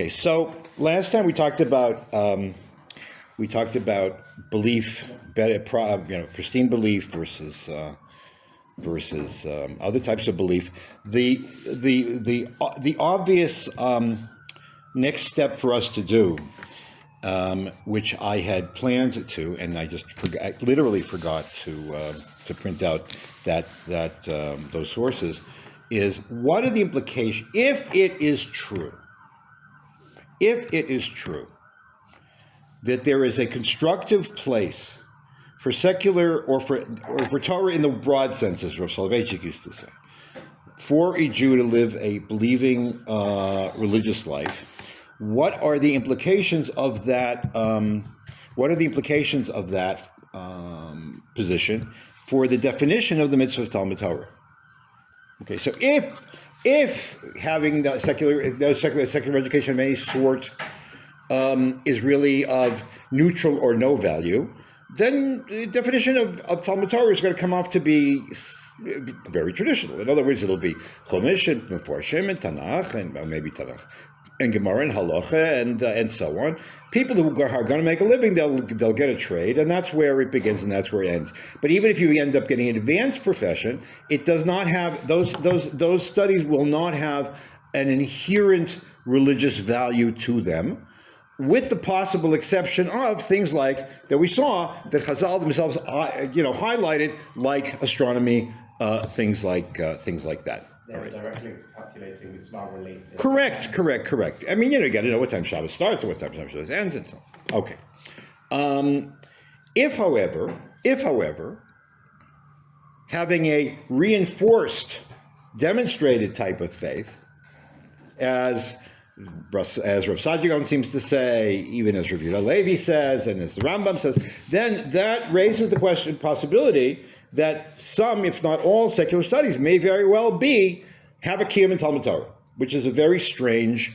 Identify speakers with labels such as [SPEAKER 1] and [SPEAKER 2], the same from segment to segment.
[SPEAKER 1] Okay, so last time we talked about belief, pristine belief versus other types of belief. The obvious next step for us to do, which I had planned to, and I just literally forgot to print out those sources, is what are the implications if it is true that there is a constructive place for secular or for Torah in the broad sense, as Rav Soloveitchik used to say, for a Jew to live a believing religious life. What are the implications of that? Position for the definition of the mitzvah of Talmud Torah? Okay, so if having the secular education of any sort is really of neutral or no value, then the definition of Talmud Torah is going to come off to be very traditional. In other words, it'll be Chumash and Meforshim and Tanakh and maybe Tanakh and Gemara and Halacha and so on. People who are going to make a living, they'll get a trade, and that's where it begins and that's where it ends. But even if you end up getting an advanced profession, it does not have those studies will not have an inherent religious value to them, with the possible exception of things like that we saw that Chazal themselves, highlighted, like astronomy, things like that.
[SPEAKER 2] They're directly calculating Islam related.
[SPEAKER 1] Correct. I mean, you got to know what time Shabbos starts and what time Shabbos ends and so on. Okay. If, however, having a reinforced, demonstrated type of faith, as Rav Saadia seems to say, even as Rav Yehuda Levi says, and as the Rambam says, then that raises the possibility that some, if not all, secular studies may very well have a kiyum in Talmud Torah, which is a very strange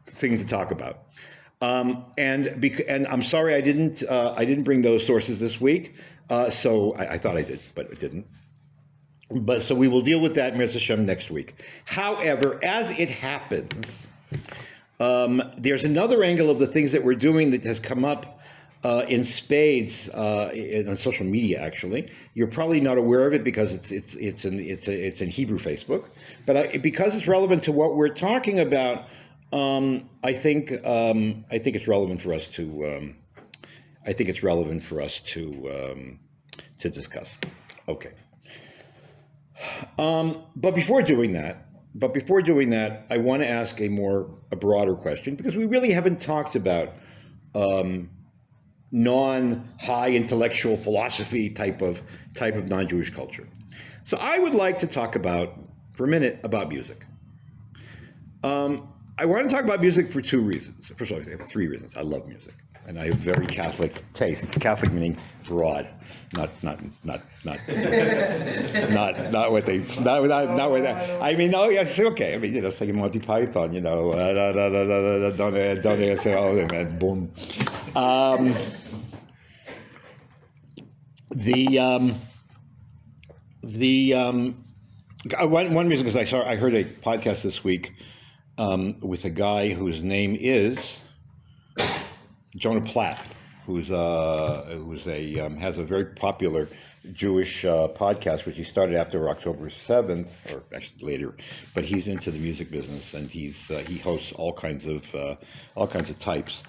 [SPEAKER 1] thing to talk about. And I'm sorry I didn't bring those sources this week. So I thought I did, but I didn't. But so we will deal with that, Mirza Hashem, next week. However, as it happens, there's another angle of the things that we're doing that has come up in spades on social media. Actually, you're probably not aware of it because it's in Hebrew Facebook, but because it's relevant to what we're talking about, I think it's relevant for us to. I think it's relevant for us to discuss. Okay. But before doing that, I want to ask a broader question, because we really haven't talked about non-high intellectual philosophy type of non-Jewish culture. So I would like to talk for a minute about music. I want to talk about music for two reasons. First of all, I have three reasons. I love music, and I have very Catholic tastes. Catholic meaning broad, not what they, not what that. I mean, no, yes, okay. I mean, it's like a Monty Python, don't say, oh, man, boom. One reason, because I heard a podcast this week with a guy whose name is Jonah Platt, who's has a very popular Jewish podcast, which he started after October 7th, or actually later, but he's into the music business, and he hosts all kinds of types,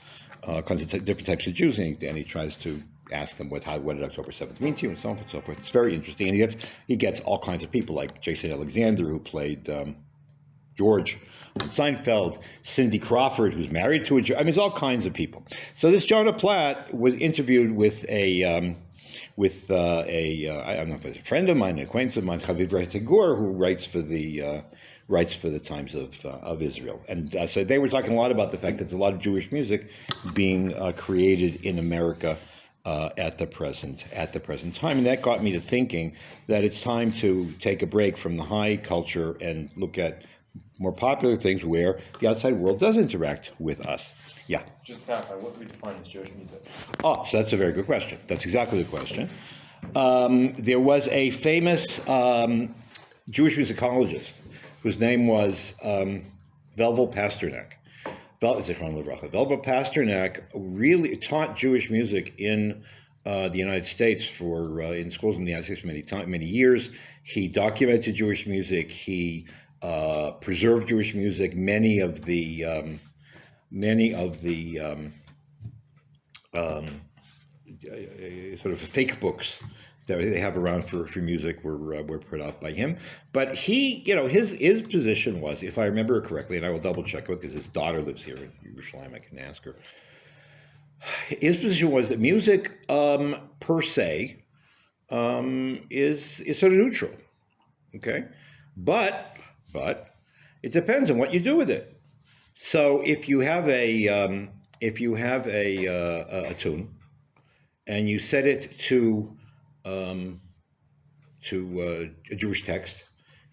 [SPEAKER 1] different types of Jews, and he tries to ask them what did October 7th mean to you, and so on and so forth. It's very interesting, and he gets all kinds of people like Jason Alexander, who played George on Seinfeld, Cindy Crawford, who's married to a Jew. I mean, it's all kinds of people. So this Jonah Platt was interviewed with I don't know if it's a friend of mine, an acquaintance of mine, Chaviv Rehtegur, who writes for the Times of Israel, and so they were talking a lot about the fact that there's a lot of Jewish music being created in America at the present time, and that got me to thinking that it's time to take a break from the high culture and look at more popular things where the outside world does interact with us. Yeah.
[SPEAKER 2] Just to clarify, what do we define as Jewish music?
[SPEAKER 1] Oh, so that's a very good question. That's exactly the question. There was a famous Jewish musicologist whose name was Velvel Pasternak. Zichron Livracha. Velva Pasternak really taught Jewish music in the United States in schools in the United States for many years. He documented Jewish music. He preserved Jewish music. Many of the sort of fake books that they have around for music were put out by him. But he, his position was, if I remember correctly, and I will double check it because his daughter lives here in Yerushalayim, I can ask her. His position was that music per se is sort of neutral, okay, but it depends on what you do with it. So if you have a tune and you set it to a Jewish text,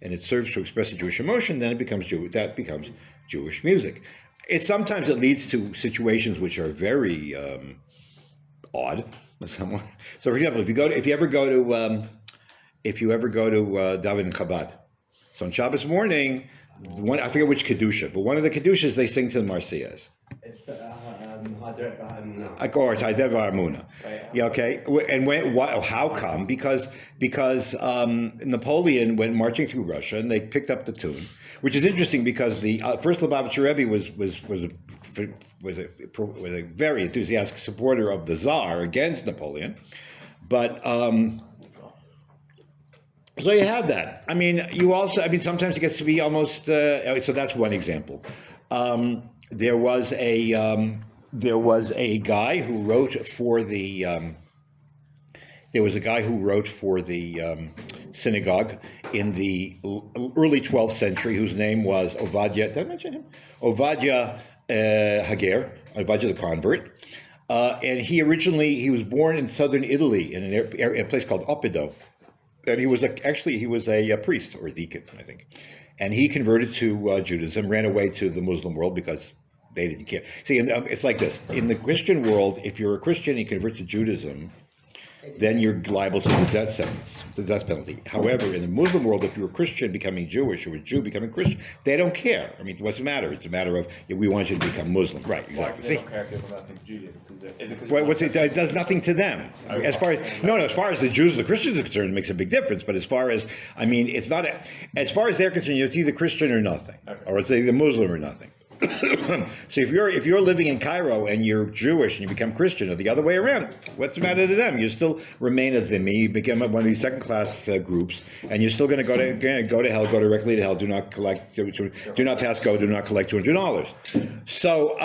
[SPEAKER 1] and it serves to express a Jewish emotion, then it becomes Jewish music. Sometimes it leads to situations which are very odd. So, for example, if you ever go to Daven in Chabad, so on Shabbos morning, I forget which kedusha, but one of the kedushas they sing to the Marseillaise.
[SPEAKER 3] It's Hadret V'Hamuna.
[SPEAKER 1] Of course, Hadret V'Hamuna. Yeah, okay. And how come? Because Napoleon went marching through Russia, and they picked up the tune, which is interesting because the first Lubavitcher Rebbe was a very enthusiastic supporter of the Tsar against Napoleon, but. So you have that. I mean, sometimes it gets to be almost. So that's one example. There was a guy who wrote for the. Synagogue in the early 12th century, whose name was Ovadiah. Did I mention him? Ovadiah Ovadiah the convert, and he was born in southern Italy in a place called Oppido. And he was a priest or a deacon, I think, and he converted to Judaism, ran away to the Muslim world because they didn't care. See, it's like this: in the Christian world, if you're a Christian and you convert to Judaism, then you're liable to the death sentence, the death penalty. However, in the Muslim world, if you're a Christian becoming Jewish or a Jew becoming Christian, they don't care. I mean, what's the matter? It's a matter of we want you to become Muslim, right? Exactly.
[SPEAKER 2] They don't care if you have nothing to Judaism.
[SPEAKER 1] It does nothing to them. As far as the Jews and the Christians are concerned, it makes a big difference. But as far as as far as they're concerned, it's either Christian or nothing, or it's either Muslim or nothing. So if you're living in Cairo and you're Jewish and you become Christian, or the other way around, what's the matter to them? You still remain a dhimmi. You become one of these second-class groups, and you're still going to go to hell, go directly to hell. Do not collect. Do not pass go. Do not collect $200. So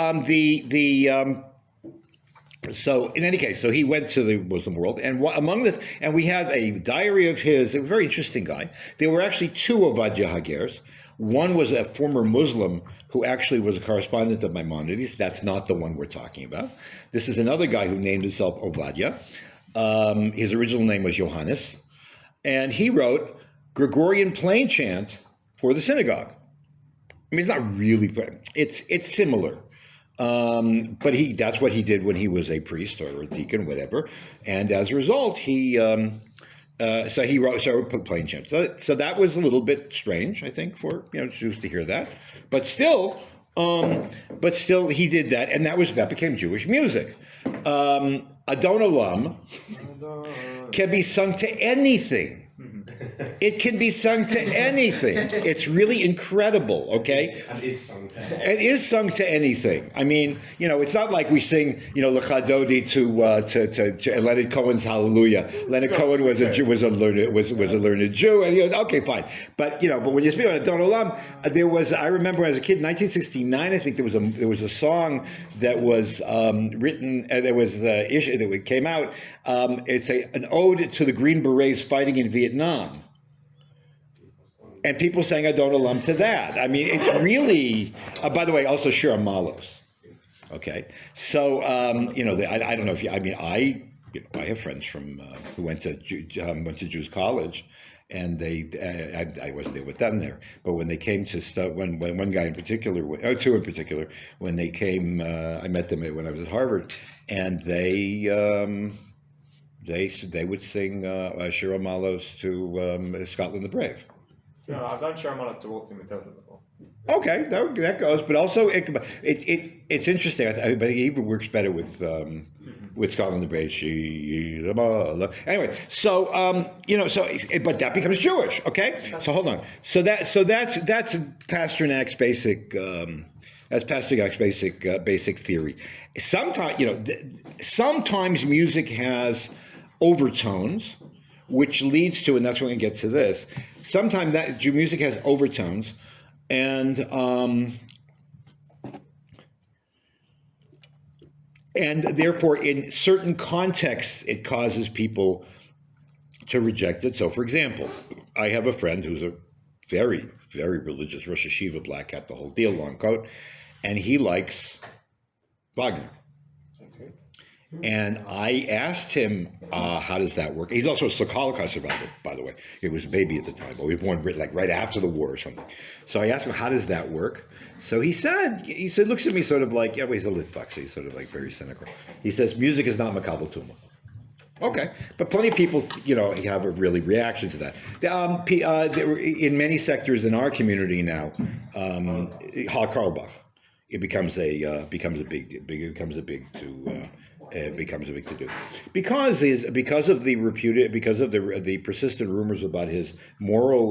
[SPEAKER 1] So in any case, so he went to the Muslim world, and and we have a diary of his. A very interesting guy. There were actually two Ovadiah Hagers. One was a former Muslim who actually was a correspondent of Maimonides. That's not the one we're talking about. This is another guy who named himself Ovadiah. His original name was Johannes, and he wrote Gregorian plain chant for the synagogue. I mean, it's not really, it's similar. But that's what he did when he was a priest or a deacon, whatever. And as a result, he wrote plain chant. So that was a little bit strange, I think, for Jews to hear that. But still, he did that, and that became Jewish music. Adon Olam can be sung to anything. It can be sung to anything. It's really incredible, okay?
[SPEAKER 3] And is sung to anything.
[SPEAKER 1] It is sung to anything. I mean, it's not like we sing, Lecha Dodi to Leonard Cohen's Hallelujah. Leonard Cohen was a learned Jew, and okay, fine. But when you speak about Adon Olam, I remember as a kid, in 1969, I think there was a song that was written, that came out. It's an ode to the Green Berets fighting in Vietnam. And people sang Adon Olam to that. I mean, it's really. By the way, also Shira Malos. Okay, so I don't know if you. I mean, I have friends from who went to Jews college, and I wasn't there with them there. But when they came to when one guy in particular, two in particular, when they came, I met them when I was at Harvard, and they would sing Shira Malos to Scotland the Brave.
[SPEAKER 2] No, I've done Sharmalas to Waltzing Matilda before.
[SPEAKER 1] Okay, that goes, but also it's interesting. But it even works better with Scotland the Brave. Anyway, so but that becomes Jewish. Okay, so hold on. So that's Pasternak's basic. That's Pasternak's basic theory. Sometimes music has overtones, which leads to, and that's when we get to this. Sometimes that music has overtones. And therefore, in certain contexts, it causes people to reject it. So, for example, I have a friend who's a very, very religious Rosh Hashiva, black hat, the whole deal, long coat, and he likes Wagner. And I asked him, how does that work? He's also a Holocaust survivor, by the way. He was a baby at the time, or he was born like right after the war or something. So I asked him, how does that work? So he said, looks at me sort of like, yeah, well, he's a Litvak, so he's sort of like very cynical. He says, music is not makabel tuma. Okay, but plenty of people, have a really reaction to that. In many sectors in our community now, Karlbach, it becomes a big to do because of the persistent rumors about his moral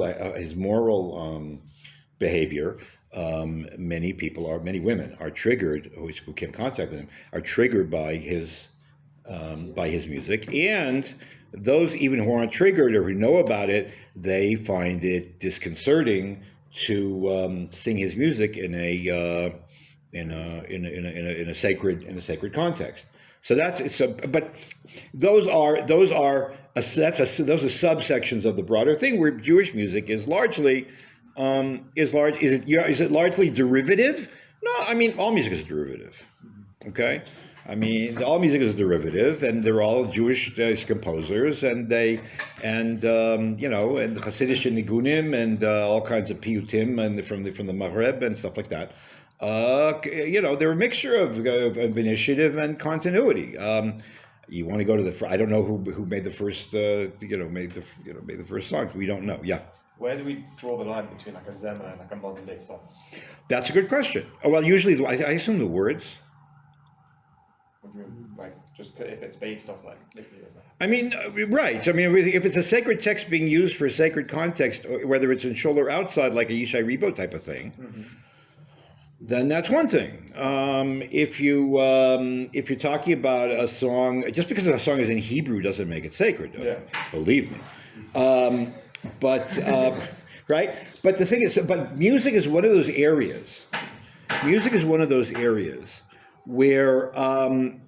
[SPEAKER 1] behavior. Many women are triggered who came in contact with him are triggered by his music, and those even who aren't triggered or who know about it, they find it disconcerting to sing his music in a sacred context. So but those are subsections of the broader thing where Jewish music is largely is it largely derivative? No, I mean all music is derivative. Okay, I mean all music is derivative, and they're all Jewish composers, and the Hasidic nigunim and all kinds of piyutim and from the Maghreb and stuff like that. They're a mixture of initiative and continuity. You want to go to I don't know who made the first made the first songs. We don't know. Yeah.
[SPEAKER 2] Where do we draw the line between like a Zemer and like a modern day song?
[SPEAKER 1] That's a good question. Oh, well, usually I assume the words.
[SPEAKER 2] What do you mean? Like just if it's based off like literally or something?
[SPEAKER 1] I mean, right. I mean, if it's a sacred text being used for a sacred context, whether it's in shul or outside, like a Yishai Ribo type of thing. Mm-hmm. Then that's one thing. If you're talking about a song, just because a song is in Hebrew doesn't make it sacred.
[SPEAKER 2] Yeah.
[SPEAKER 1] Believe me. Right. But the thing is, music is one of those areas. Music is one of those areas where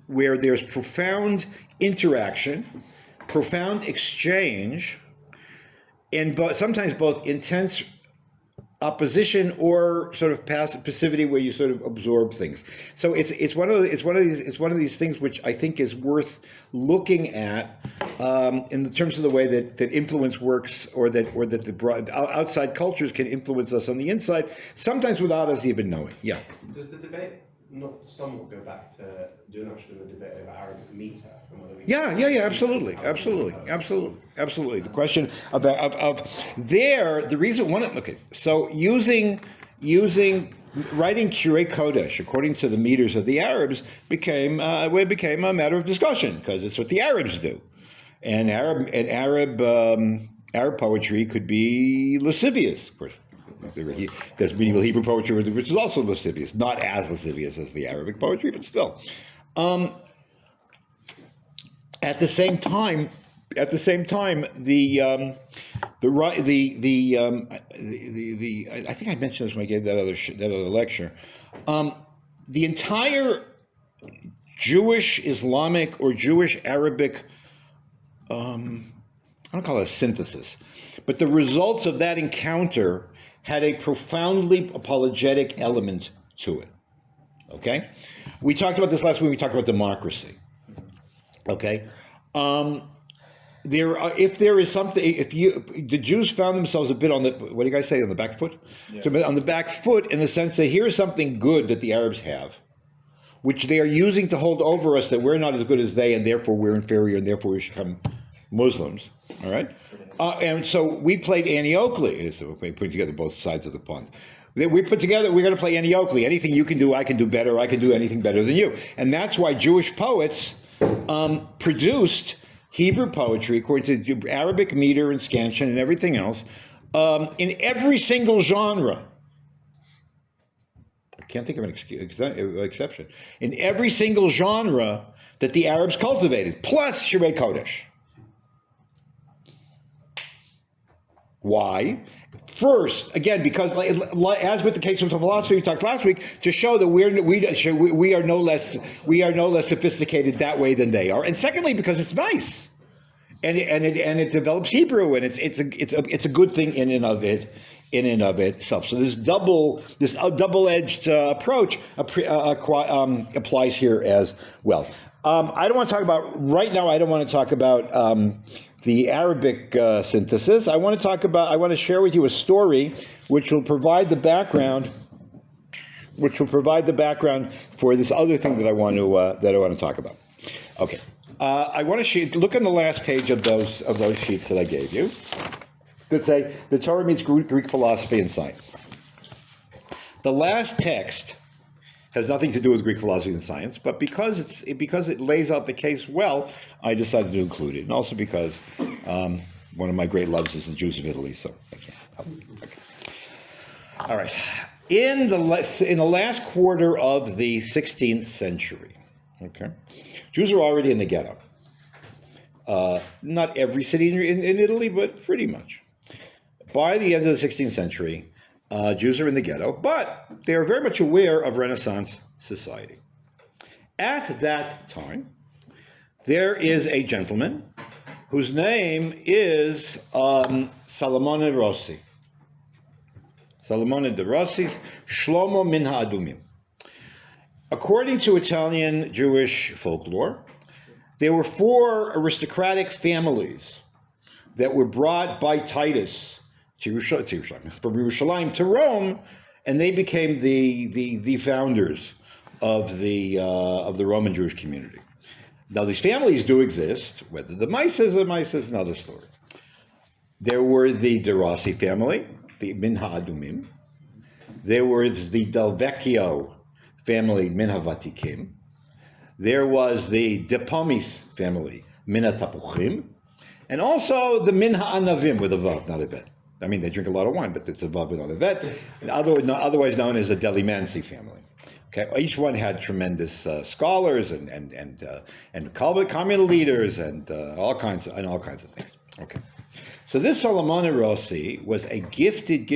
[SPEAKER 1] there's profound interaction, profound exchange, and sometimes both intense opposition or sort of passivity where you sort of absorb things. So it's one of these things which I think is worth looking at in the terms of the way that influence works, or that the broad, outside cultures can influence us on the inside, sometimes without us even knowing. Yeah.
[SPEAKER 3] Does the debate not somewhat go back to the debate over Arabic meter and whether we?
[SPEAKER 1] Yeah, absolutely. The question of the reason one. Okay, so using writing Kurei Kodesh according to the meters of the Arabs became a matter of discussion, because it's what the Arabs do, and Arab poetry could be lascivious, of course. There's medieval Hebrew poetry which is also lascivious, not as lascivious as the Arabic poetry, but still. At the same time, the I think I mentioned this when I gave that other lecture. The entire Jewish Islamic or Jewish Arabic, I don't call it a synthesis, but the results of that encounter had a profoundly apologetic element to it. Okay, we talked about this last week. We talked about democracy. Okay, the Jews found themselves a bit on the, what do you guys say, on the back foot? Yeah. So on the back foot, in the sense that here's something good that the Arabs have, which they are using to hold over us, that we're not as good as they, and therefore we're inferior, and therefore we should become Muslims. All right. And so we played Annie Oakley, so we put together both sides of the pond. We put together, we're going to play Annie Oakley. Anything you can do, I can do better. I can do anything better than you. And that's why Jewish poets produced Hebrew poetry according to Arabic meter and scansion and everything else in every single genre. I can't think of an exception. In every single genre that the Arabs cultivated, plus Shirei Kodesh. Why? First, again, because as with the case of philosophy we talked last week, to show that we are no less sophisticated that way than they are, and secondly, because it's nice, and it develops Hebrew, and it's a good thing in and of itself. So this double-edged approach applies here as well. I don't want to talk about right now. I don't want to talk about the Arabic synthesis. I want to share with you a story which will provide the background for this other thing that I want to talk about. Okay, I want to look on the last page of those sheets that I gave you that say the Torah meets Greek philosophy and science. The last text has nothing to do with Greek philosophy and science, but because it lays out the case well, I decided to include it, and also because one of my great loves is the Jews of Italy, so I can't help it. Okay. All right. In the last quarter of the 16th century, okay, Jews are already in the ghetto. Not every city in Italy, but pretty much. By the end of the 16th century, Jews are in the ghetto, but they are very much aware of Renaissance society. At that time, there is a gentleman whose name is Salomone Rossi. Salomone de Rossi's Shlomo min ha'adumim. According to Italian Jewish folklore, there were 4 aristocratic families that were brought by Titus from Yerushalayim to Rome, and they became the founders of the Roman Jewish community. Now, these families do exist. Whether the Mises or Mises, another story. There were the De Rossi family, the Min Ha'adumim. There was the Del Vecchio family, Min Havatikim. There was the De Pomis family, Min Hatapuchim. And also the Min Ha'anavim with a Vav, not a Vet. I mean, they drink a lot of wine, but it's a Vav and not a Vet. And otherwise known as the Delimansi family. Okay, each one had tremendous scholars and communal leaders and all kinds of things. Okay, so this Salomone Rossi was a gifted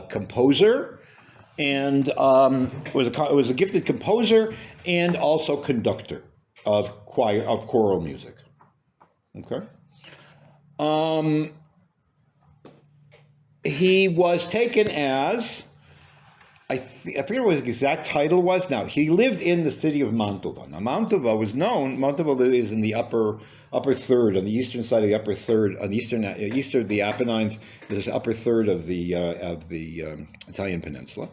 [SPEAKER 1] composer, and was a gifted composer and also conductor of choral music. Okay, he was taken as, I forget what his exact title was. Now, he lived in the city of Mantova. Now, Mantova is in the upper third, on the eastern side of the upper third, on the eastern of the Apennines, the upper third of the Italian peninsula.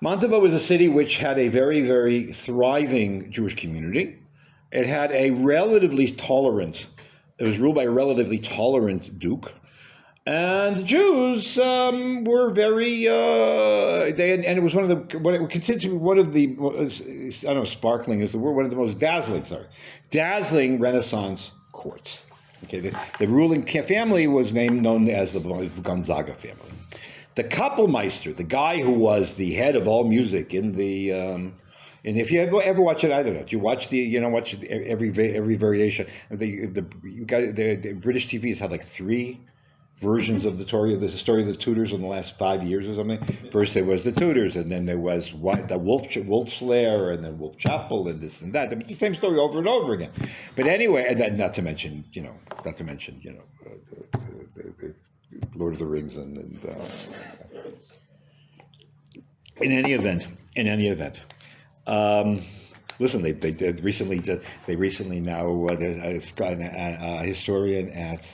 [SPEAKER 1] Mantova was a city which had a very, very thriving Jewish community. It had it was ruled by a relatively tolerant duke. And the Jews were very, and it was what it considered to be one of the, I don't know, sparkling is the word, one of the most dazzling Renaissance courts. Okay, the ruling family was known as the Gonzaga family. The Kapellmeister, the guy who was the head of all music in the, and if you ever watch it, I don't know. Do you watch every variation? The British TV has had like 3 versions of the story of the Tudors in the last 5 years or something. First there was the Tudors, and then there was the Wolf's Lair, and then Wolf Chapel, and this and that. It's the same story over and over again. But anyway, and then not to mention the Lord of the Rings, and in any event. Listen, they recently now there's a historian at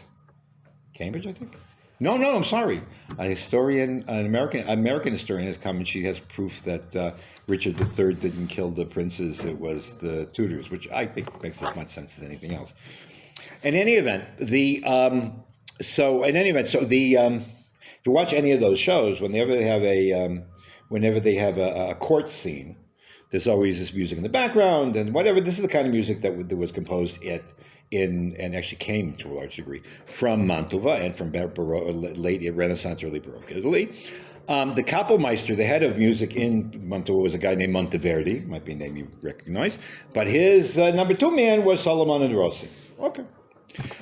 [SPEAKER 1] Cambridge, I think. No, I'm sorry. An American historian has come, and she has proof that Richard III didn't kill the princes. It was the Tudors, which I think makes as much sense as anything else. if you watch any of those shows, whenever they have a court scene, there's always this music in the background and whatever. This is the kind of music that was composed and actually came to a large degree from Mantova and from late Renaissance, early Baroque Italy. The Kapellmeister, the head of music in Mantova, was a guy named Monteverdi, might be a name you recognize, but his number two man was Solomon Rossi. Okay,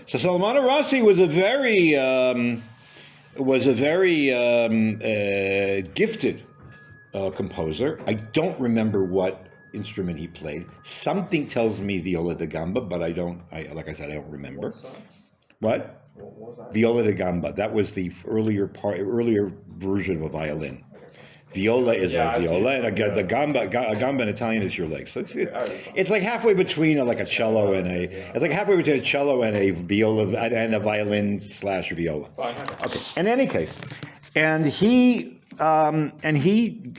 [SPEAKER 1] so Solomon Rossi was a very gifted composer. I don't remember what instrument he played. Something tells me viola da gamba, but like I said, I don't remember. What?
[SPEAKER 2] What was that?
[SPEAKER 1] Viola da gamba. That was the earlier version of a violin. Viola is a viola, and the gamba in Italian is your leg. So it's like halfway between a cello and it's like halfway between a cello and a viola and a violin / viola. Okay. In any case, and he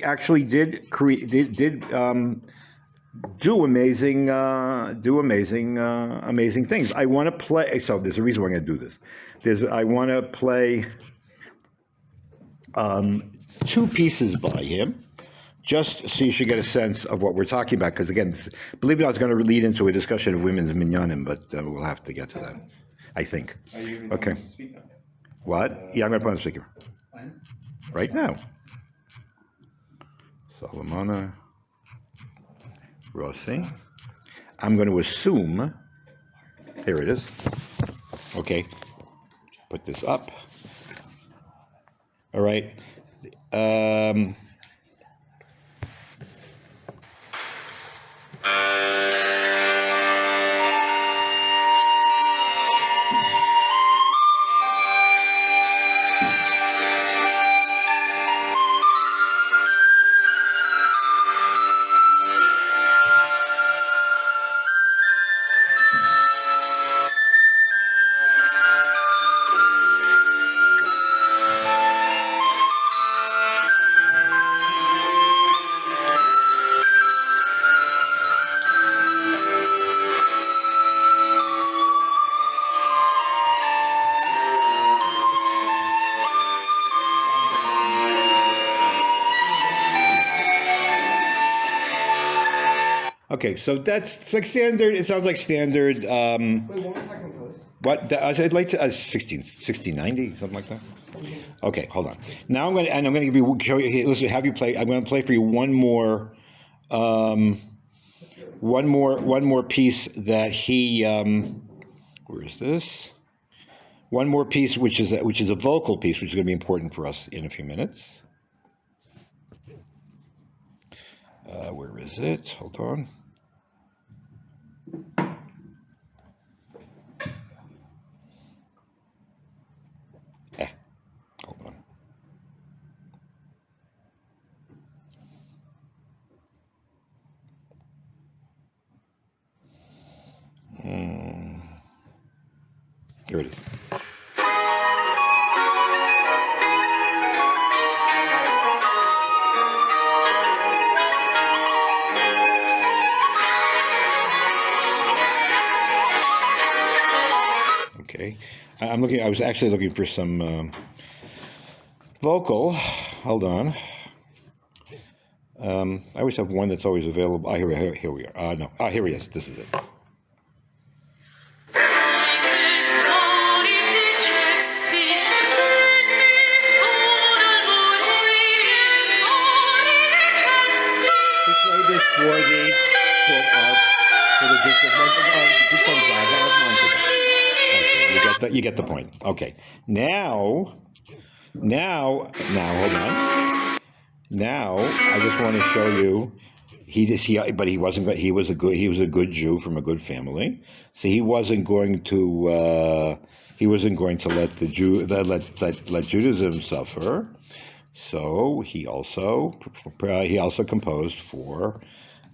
[SPEAKER 1] actually did do amazing things. I want to play. So there's a reason why I'm going to do this. I want to play two pieces by him, just so you should get a sense of what we're talking about. Because again, believe it or not, it's going to lead into a discussion of women's minyanim, but we'll have to get to that, I think.
[SPEAKER 2] Are you even
[SPEAKER 1] Okay.
[SPEAKER 2] going to speak now?
[SPEAKER 1] What? Yeah, I'm going to put on the speaker.
[SPEAKER 2] When?
[SPEAKER 1] Right now. Solomon Rossi. I'm going to assume, here it is. Okay, put this up. All right. Okay, so it's like standard. It sounds like standard.
[SPEAKER 2] Wait, what was that composed?
[SPEAKER 1] What? I'd like to 1690, something like that. Okay, hold on. Now I'm going to show you. Listen, have you play? I'm going to play for you one more piece that he. Where is this? One more piece, which is a vocal piece, which is going to be important for us in a few minutes. Where is it? Hold on. Hold on. Here it is. Okay, I was actually looking for some vocal. Hold on. I always have one that's always available. Here we are. No. Here he is. This is it. We play this for the Duke of Montego. You get the point. Okay. Now, hold on. Now, I just want to show you. But he wasn't good. He was a good Jew from a good family. So he wasn't going to let let Judaism suffer. So he also composed for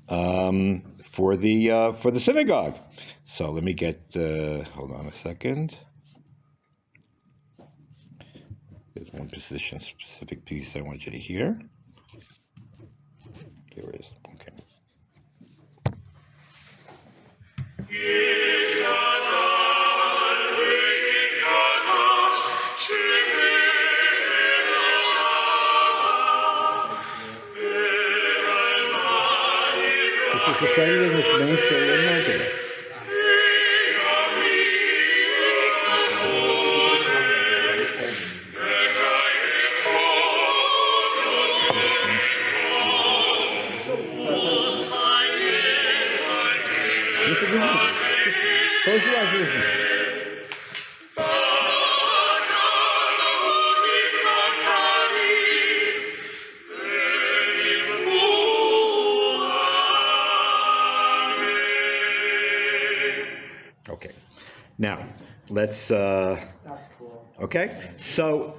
[SPEAKER 1] the synagogue. So let me get. Hold on a second. There's one specific piece I want you to hear. Here it is. Okay. was recited in this main shul in Montana. Listen to this. Just close your eyes and listen to this. Okay. Now, let's,
[SPEAKER 4] That's cool.
[SPEAKER 1] okay? So,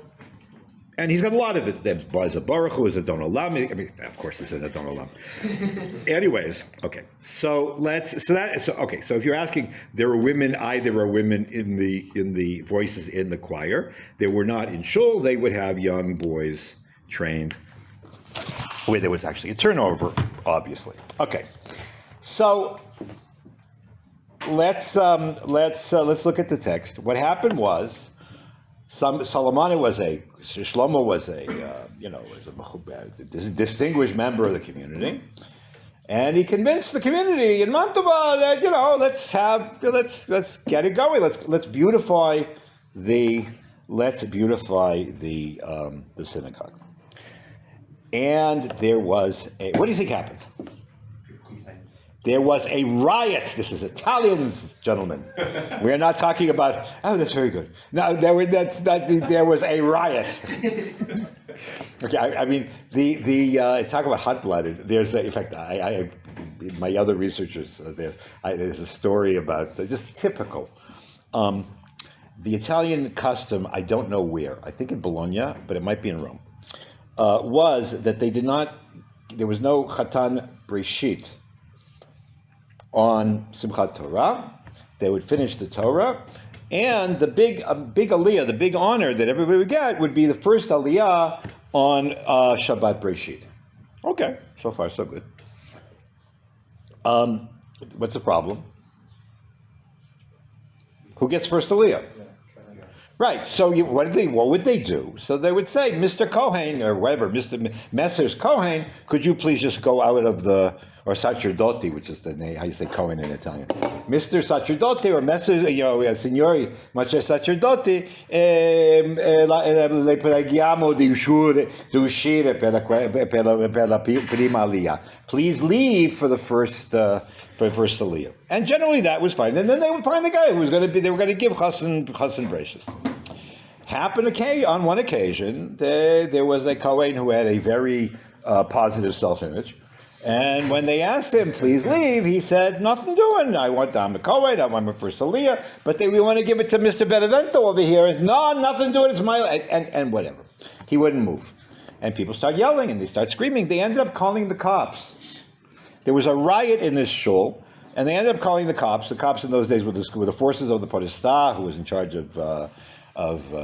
[SPEAKER 1] and he's got a lot of it. There's Marseillaise of Baroque, who is Adon Olam. I mean, of course, this is Adon Olam. Anyways, okay. So so if you're asking, there were women in the voices in the choir. They were not in shul. They would have young boys trained, where there was actually a turnover, obviously. Okay. So let's look at the text. What happened was, Shlomo was a distinguished member of the community, and he convinced the community in Mantova that let's get it going. Let's beautify the synagogue. And there was what do you think happened? There was a riot. This is Italians, gentlemen. We are not talking about, oh, that's very good. No, there was a riot. Okay, I mean, talk about hot-blooded. In fact, my other researchers, there's a story about, just typical. The Italian custom, I don't know where, I think in Bologna, but it might be in Rome, was that there was no Chatan Breshit on Simchat Torah. They would finish the Torah, and the big aliyah, the big honor that everybody would get, would be the first aliyah on Shabbat Breshit. Okay, so far so good. What's the problem? Who gets first aliyah? Right. So what would they do? So they would say, Mr. Kohen, or whatever, Mr. Messrs. Kohen, could you please just go out of the, or sacerdoti, which is the name, how you say Kohen in Italian. Mr. Sacerdoti, or Messrs. Signori, Mace Sacerdoti, le preghiamo di uscire per la prima aliyah. Please leave for the first aliyah. And generally that was fine. And then they would find the guy who they were going to give Chassan Breshis. Happened on one occasion, there was a Kohen who had a very positive self-image. And when they asked him, please leave, he said, nothing doing. I'm a Kohen, I want my first aliyah, but we want to give it to Mr. Benevento over here. And, no, nothing doing, it's my, and whatever. He wouldn't move. And people start yelling and they start screaming. They ended up calling the cops. There was a riot in this shul, and they ended up calling the cops. The cops in those days were the forces of the Podesta, who was in charge of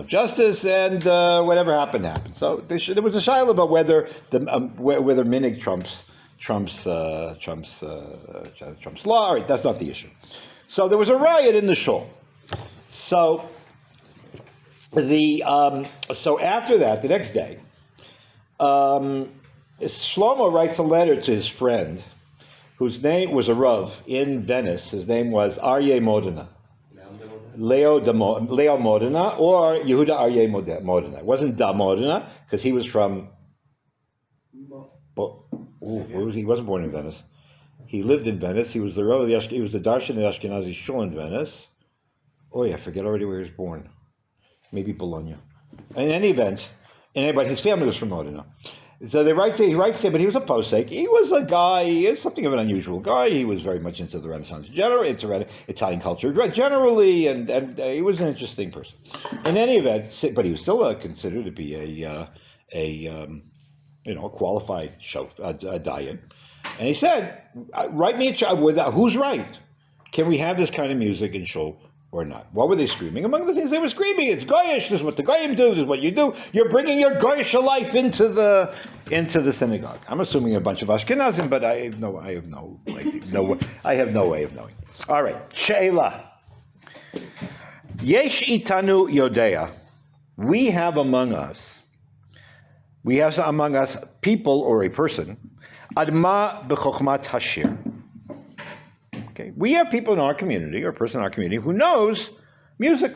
[SPEAKER 1] justice, and whatever happened. So there was a shiloh about whether minig trumps law. All right, that's not the issue. So there was a riot in the shul. So after that, the next day, Shlomo writes a letter to his friend, whose name was a Rav in Venice. His name was Aryeh Modena. Leo Modena, or Yehuda Aryeh Modena. It wasn't Da Modena, because he was from... he wasn't born in Venice. He lived in Venice. He was the Rav of he was the Darshan of the Ashkenazi Shul in Venice. I forget already where he was born. Maybe Bologna. In any event, but his family was from Modena. So he writes there, but he was a posek. He was a guy, he was something of an unusual guy. He was very much into the Renaissance into Italian culture generally, and he was an interesting person. In any event, but he was still considered to be a qualified dayan. And he said, write me a child, who's right? Can we have this kind of music in shul or not? What were they screaming? Among the things they were screaming, it's goyish, this is what the goyim do, this is what you do. You're bringing your goyish life into the synagogue. I'm assuming a bunch of Ashkenazim, but I have no way of knowing. All right, she'ela. Yesh itanu yodea. We have among us people or a person, adma b'chokhmat hashir. We have people in our community, or a person in our community, who knows music.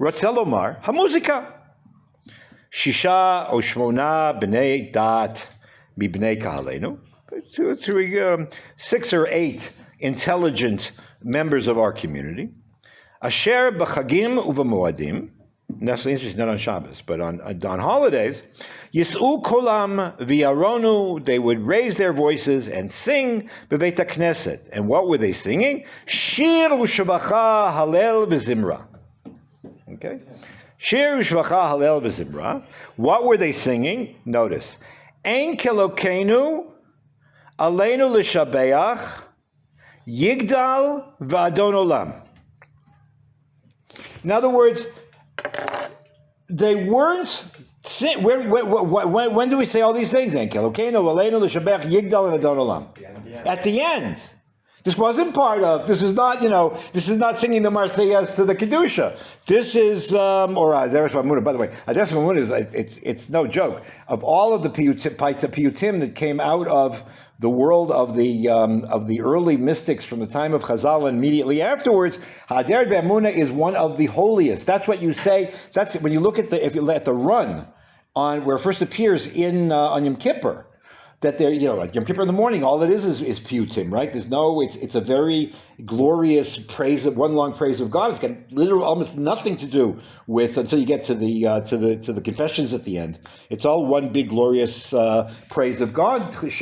[SPEAKER 1] Rotzeh lomar hamuzika. Shisha o shmona b'nei dat mibnei kahalenu. 6 or 8 intelligent members of our community. Asher b'chagim u'v'moadim. That's not on Shabbos, but on holidays. Yis'u kolam v'yaronu. They would raise their voices and sing b'veit knesset. And what were they singing? Shir u'shvacha halel v'zimra. Okay? Shir u'shvacha halel v'zimra. What were they singing? Notice. Ein kelokenu aleinu l'shabeach yigdal v'adon olam. In other words, they weren't. When do we say all these things? Then Kelokenu, Aleinu, L'Shabech, Yigdal, and Adon Olam. At the end. This wasn't part of. This is not. This is not singing the Marseillaise to the Kedusha. This is or Aderes Mamuna. By the way, Aderes Mamuna is it's no joke. Of all of the piyutim that came out of the world of the early mystics from the time of Chazal and immediately afterwards, Hadar B'Amuna is one of the holiest. That's what you say. That's when you look at the run on where it first appears on Yom Kippur. That they're, like Yom Kippur in the morning, all it is piyutim, right? It's a very glorious praise of one long praise of God. It's got literally almost nothing to do with until you get to the confessions at the end. It's all one big glorious praise of God. It's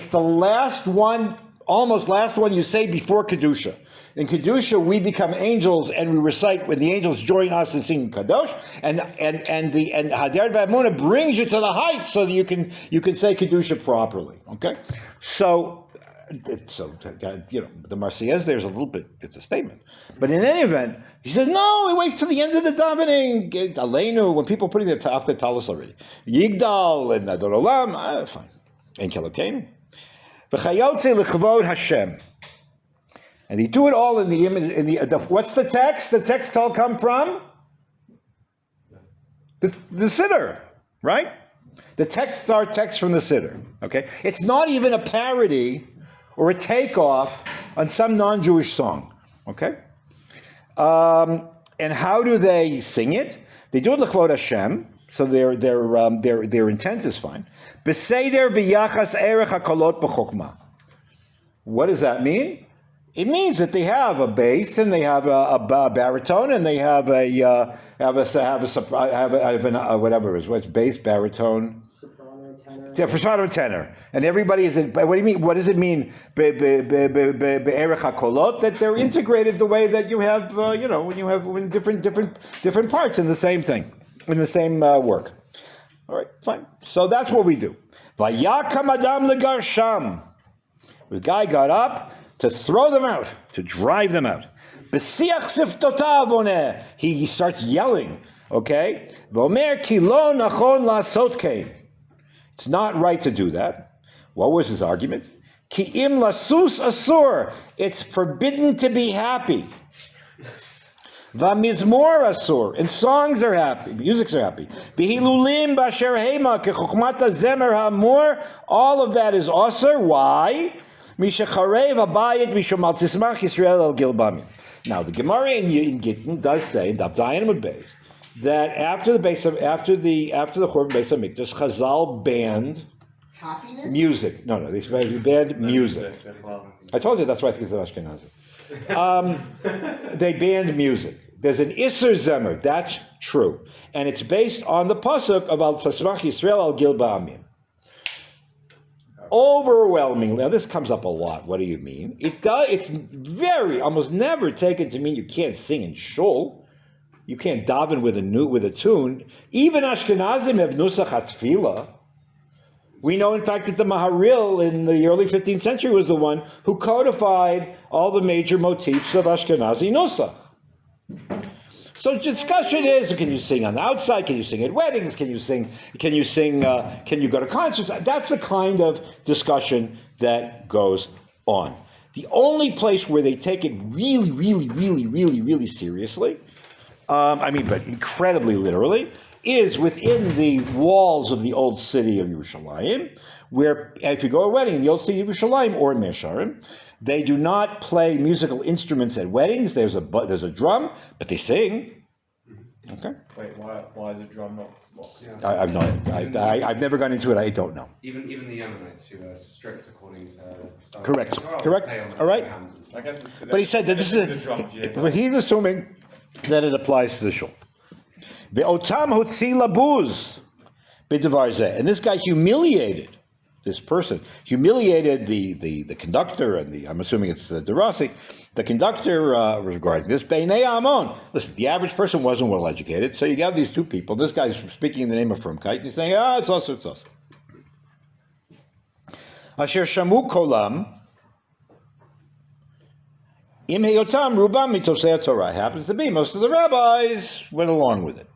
[SPEAKER 1] the last one, almost last one you say before Kedusha. In Kedusha, we become angels and we recite when the angels join us in singing Kadosh, and Hadar B'Amuna brings you to the heights so that you can say Kedusha properly. Okay, so the Marseillaise there's a little bit. It's a statement, but in any event, he says no. He waits till the end of the davening. Aleinu, when people are putting the after talis already, Yigdal and Adon Olam, fine. And Kelokenu, v'chayotze l'chvod Hashem. And they do it all in the image. What's the text? The text all come from the Siddur, right? The texts are texts from the Siddur. Okay, it's not even a parody or a takeoff on some non-Jewish song. Okay, and how do they sing it? They do it l'chvod Hashem, so their intent is fine. B'seder v'yachas erech hakolot b'chokma. What does that mean? It means that they have a bass and they have a baritone and they have whatever it is. What's bass, baritone?
[SPEAKER 4] Soprano, tenor.
[SPEAKER 1] Yeah, soprano, tenor. And everybody is in. What do you mean? What does it mean? Be'erech hakolot, that they're integrated the way that you have. When different parts in the same thing, in the same work. All right, fine. So that's what we do. Vayakam adam legarsham. The guy got up to throw them out, to drive them out. B'siach siftotav oneh. He starts yelling, okay? V'omer ki lo nachon la'asot kein. It's not right to do that. What was his argument? Ki im lasus asur. It's forbidden to be happy. V'mizmor asur. And songs are happy, musics are happy. V'hilulim b'asher hema kechokhmat zemer hamor. All of that is asur. Why? Now, the Gemara in Gittin does say in Daf Dayan Amud Beis that after the Churban Beis Hamikdash, Chazal banned
[SPEAKER 4] Happiness?
[SPEAKER 1] music. No, they banned music. I told you that's why I think it's Ashkenazi. They banned music. There's an Isser Zemer, that's true, and it's based on the pasuk of Al Tasmach Yisrael Al Gil Ba'amim. Overwhelmingly, now this comes up a lot. What do you mean? It's very, almost never taken to mean you can't sing in shul. You can't daven with a tune. Even Ashkenazim have nusach hatfila. We know, in fact, that the Maharil in the early 15th century was the one who codified all the major motifs of Ashkenazi nusach. So the discussion is: can you sing on the outside? Can you sing at weddings? Can you go to concerts? That's the kind of discussion that goes on. The only place where they take it really, really, really, really, really seriously, but incredibly literally, is within the walls of the old city of Yerushalayim, where if you go to a wedding in the old city of Yerushalayim or in Mesharim, they do not play musical instruments at weddings. There's a drum, but they sing. Okay.
[SPEAKER 2] Wait, why is a drum not?
[SPEAKER 3] Yeah.
[SPEAKER 1] I've never gone into it. I don't know.
[SPEAKER 3] Even the Yemenites who are strict according to style.
[SPEAKER 1] Correct.
[SPEAKER 3] Oh,
[SPEAKER 1] Correct.
[SPEAKER 3] play on the
[SPEAKER 1] All right.
[SPEAKER 3] hands and stuff.
[SPEAKER 2] I guess it's 'cause
[SPEAKER 1] But he said that this is.
[SPEAKER 2] the drum of Judaism.
[SPEAKER 1] But he's assuming that it applies to the shul. Ve'otam hotzi labuz b'devar zeh. And this guy humiliated this person, humiliated the conductor and I'm assuming it's Derasi, the conductor regarding this. Beinei Amon. Listen, the average person wasn't well educated, so you got these two people. This guy's speaking in the name of Frumkeit, and he's saying, it's also, it's also. Asher shamu kolam. Im heyotam rubam mitosei Torah. It happens to be most of the rabbis went along with it.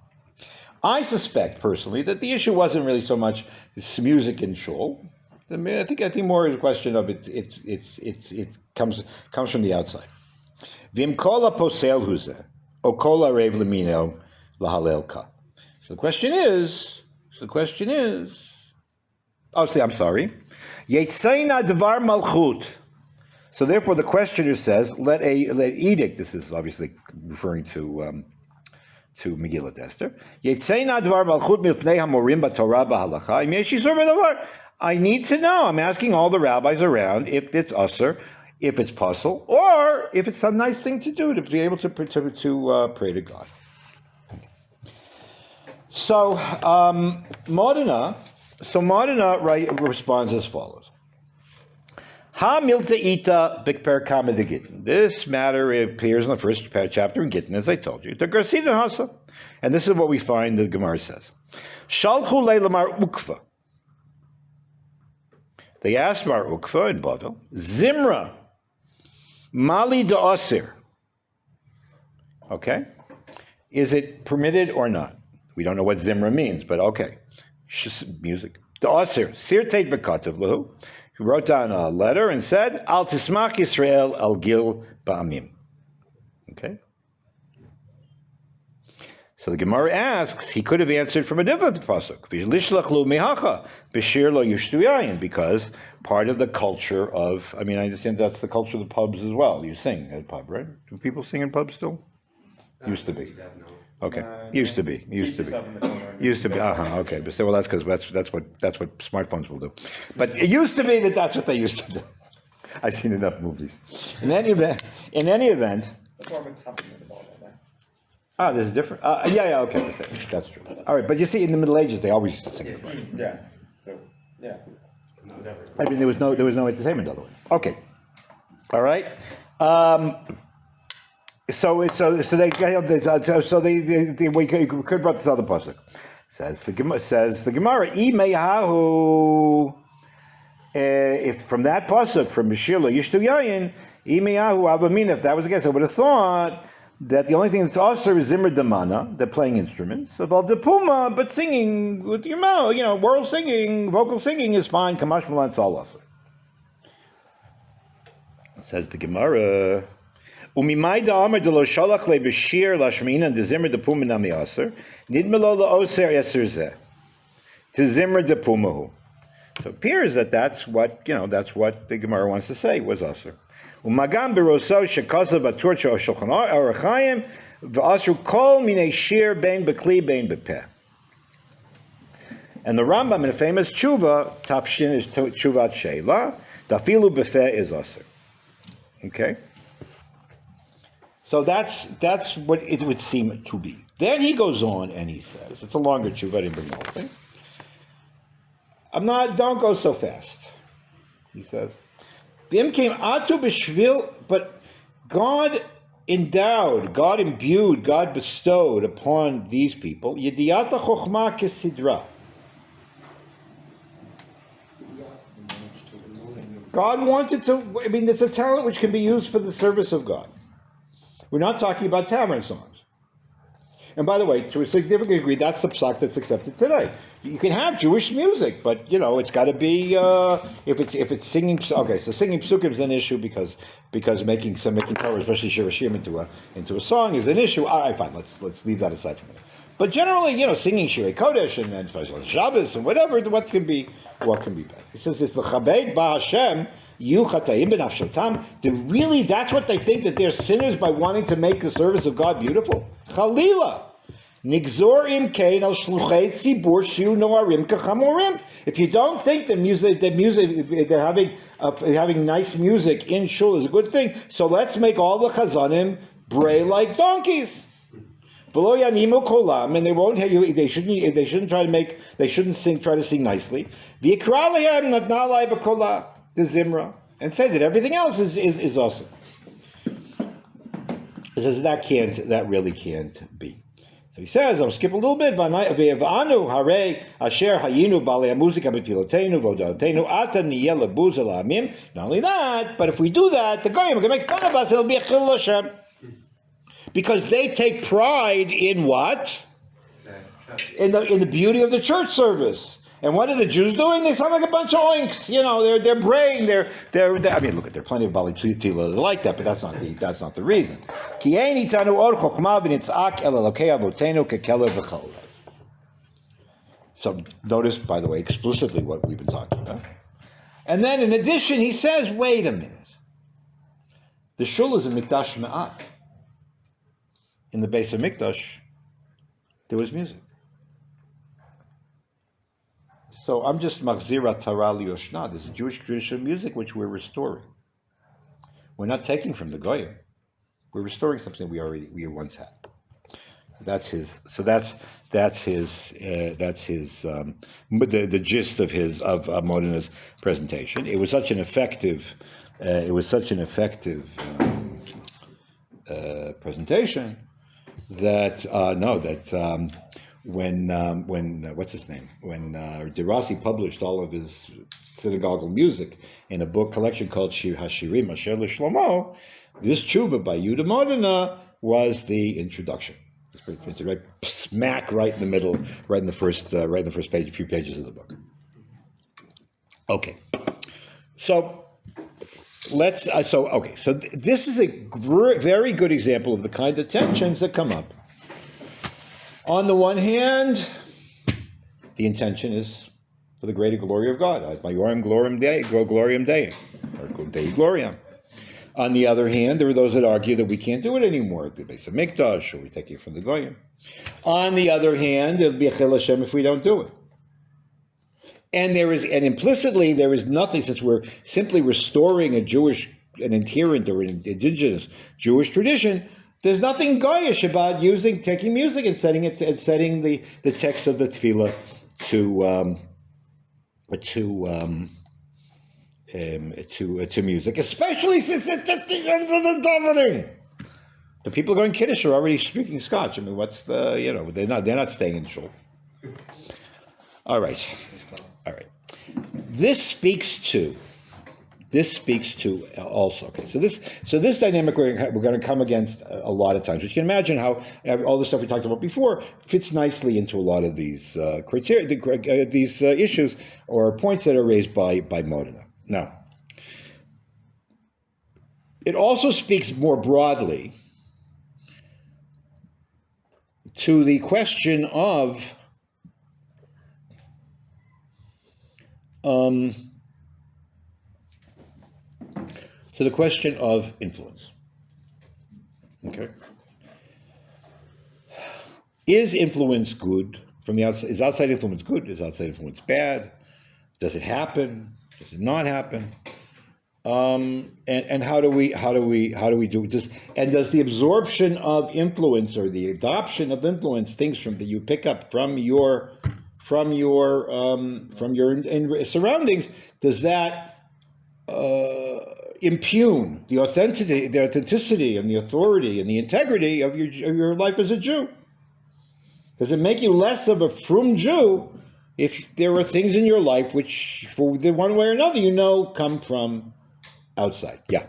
[SPEAKER 1] I suspect personally that the issue wasn't really so much music in shul. I think more is a question of it comes from the outside. Vim kola posel huze o kola rev lemino lahalelka. So the question is. Oh, see, I'm sorry. Yetzayna devar malchut. So therefore, the questioner says, let edict. This is obviously referring to Megillat Esther. Yetzayna devar malchut mifnei hamorim b'Torah b'halacha. Im yesh yisur b'davar. I need to know. I'm asking all the rabbis around if it's usher, if it's puzzle, or if it's a nice thing to do to be able to pray to God. So Modena responds as follows. Ha milta ita bikper kama de Gittin. This matter appears in the first chapter in Gittin, as I told you. The Garcina Hasa. And this is what we find the Gemara says. Shalchu leilamar ukva. They asked Mar Ukva in Bavel, Zimra, Mali da Osir. Okay? Is it permitted or not? We don't know what Zimra means, but okay. Music. Da Osir, Sirteit Bekatav Lahu. He wrote down a letter and said, Al Tismach Yisrael Al Gil Ba'amim. Okay? So the Gemara asks, he could have answered from a different pasuk, because part of the culture of, I understand that's the culture of the pubs as well. You sing at a pub, right? Do people sing in pubs still? Used to be. Okay. Used to be. Okay. But well, that's because that's what smartphones will do. But it used to be that's what they used to do. I've seen enough movies. In any event.
[SPEAKER 2] That's why I'm tapping at the bottom there.
[SPEAKER 1] This is different. Okay, that's true. All right, but you see, in the Middle Ages, they always used to sing the Bible.
[SPEAKER 2] Yeah. So, yeah.
[SPEAKER 1] There was no entertainment otherwise. Okay, all right. So we could brought this other pasuk. Says the Gemara, if from that pasuk from Mishila Yishtu Yayin, Avamin, if that was the case, I would have thought that the only thing that's also is Zimmer Damana, they're playing instruments, about the Puma, but singing with your mouth, world singing, vocal singing is fine, Kamash Malan, it's all also. Says the Gemara, Umimai da'amar de lo shalach le b'shir lashmina de Zimmer de Puma nami aser, nidmelo lo oser eser zeh, to Zimmer de Pumahu. So it appears that's what the Gemara wants to say was aser. Umagam beroso shekasav atur shulchan aruch chaim v'asru kol minei shir bein bekli bein bepeh. And the Rambam in a famous tshuva, Tapshin is tshuvat sheila, dafilu befeh is aser. Okay, so that's what it would seem to be. Then he goes on and he says, it's a longer tshuva, I didn't bring the whole thing. Don't go so fast, he says. Vim came atu b'shvil, but God endowed, God imbued, God bestowed upon these people yediyata chokhmah kesidra. God wanted to. It's a talent which can be used for the service of God. We're not talking about tavern songs. And by the way, to a significant degree, that's the psak that's accepted today. You can have Jewish music, but it's got to be if it's singing. Okay, so singing psukim is an issue because making Torah, especially Shirashim, into a song is an issue. All right, fine. Let's leave that aside for a minute. But generally, singing Shirei Kodesh and then Shabbos and whatever, what can be better? He says it's the Chabed Ba Hashem Yu Chatayim B'Nafshotam. Really, that's what they think, that they're sinners by wanting to make the service of God beautiful? Chalila. Nigzor im kein al shluchei tzibur shiu noarim kachamorim. If you don't think they're having nice music in shul is a good thing, so let's make all the chazanim bray like donkeys. V'lo yanimu kolam, and they won't. They shouldn't try to sing nicely. V'yikra lehem natna lai b'kola the zimra, and say that everything else is awesome. He says that really can't be. So he says, I'll skip a little bit. Not only that, but if we do that, the goyim are going to make fun of us. It'll be a chilul Hashem, because they take pride in what? In the beauty of the church service. And what are the Jews doing? They sound like a bunch of oinks. They're braying. They're. I mean, look, there are plenty of Bali Tila like that, but that's not the reason. So notice, by the way, explicitly what we've been talking about. And then, in addition, he says, "Wait a minute. The shul is a mikdash ma'at. In the base of mikdash, there was music." So I'm just machzira tara liyoshna. There's a Jewish tradition of music which we're restoring. We're not taking from the goyim. We're restoring something we once had. That's his. So that's his. The gist of Modana's presentation. It was such an effective. Presentation that when what's his name? When De Rossi published all of his synagogal music in a book collection called Shir Hashirim Asher L'Shlomo, this tshuva by Yehuda Modena was the introduction. It's right smack right in the middle, right in the first page, a few pages of the book. Okay, so let's. So this is a very good example of the kind of tensions that come up. On the one hand, the intention is for the greater glory of God. Maiorim gloriam Dei, gloriam Dei, or Dei gloriam. On the other hand, there are those that argue that we can't do it anymore at the base of Mikdash, or we take it from the Goyim. On the other hand, it'll be a chil Hashem if we don't do it. And implicitly there is nothing, since we're simply restoring an inherent or an indigenous Jewish tradition. There's nothing goyish about taking music and setting the text of the tefillah to music, especially since it's at the end of the davening. The people going Kiddush are already speaking Scotch. I mean, what's they're not staying in the shul. All right. This speaks to also. Okay, so this dynamic we're going to come against a lot of times. But you can imagine how all the stuff we talked about before fits nicely into a lot of these criteria, these issues or points that are raised by Modena. Now, it also speaks more broadly to the question of influence. Okay. Is influence good from the outside? Is outside influence good? Is outside influence bad? Does it happen? Does it not happen? And how do we do this? And does the absorption of influence or the adoption of influence, things that you pick up from your surroundings, does that impugn the authenticity and the authority and the integrity of your life as a Jew? Does it make you less of a frum Jew if there are things in your life which, for the one way or another, come from outside? Yeah.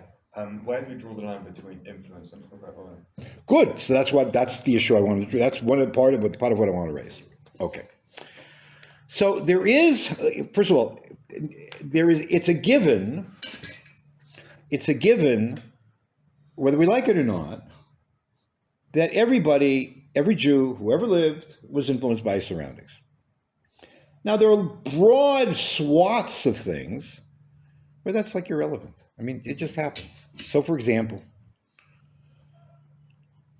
[SPEAKER 2] Where do we draw the line between influence and authority?
[SPEAKER 1] Good. So that's the issue I wanted to. That's part of what I want to raise. Okay. So there is, first of all, it's a given. It's a given, whether we like it or not, that everybody every Jew who ever lived was influenced by his surroundings. Now, there are broad swaths of things where that's like irrelevant. I mean, it just happens. So, for example,